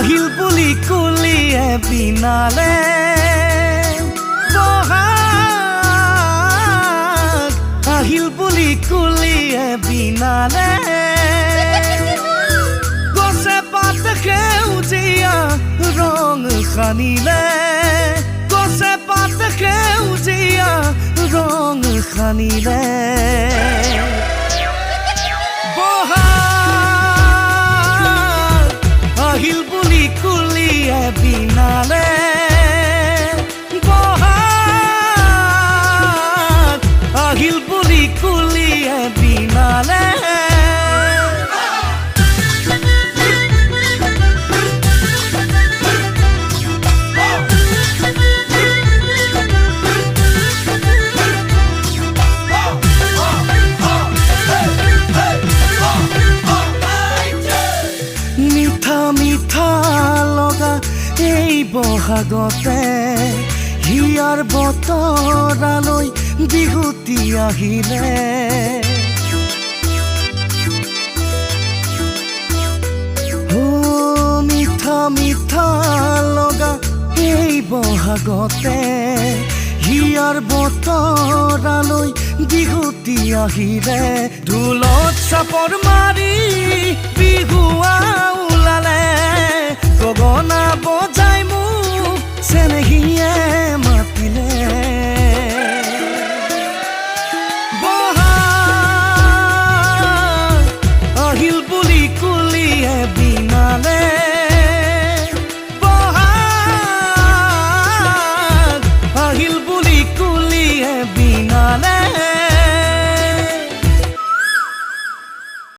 আহিল বুলি কুলিয়ে বিনালে বহাগ আহিল বুলি কুলিয়ে বিনালে গছে পাত সেউজীয়া ৰং সানিলে গছে পাত সেউজীয়া ৰং সানিলে আহিল বুলি কুলিয়ে বিনালে বহাগ আহিল বুলি কুলিয়ে বিনালে মিঠা লগা এই বহাগতে হিয়াৰ বতৰালৈ বিহুতি আহিলে মিঠা লগা এই বহাগতে হিয়াৰ বতৰালৈ বিহুতি আহিলে ঢোলত চাপৰ মাৰি বিহুৱা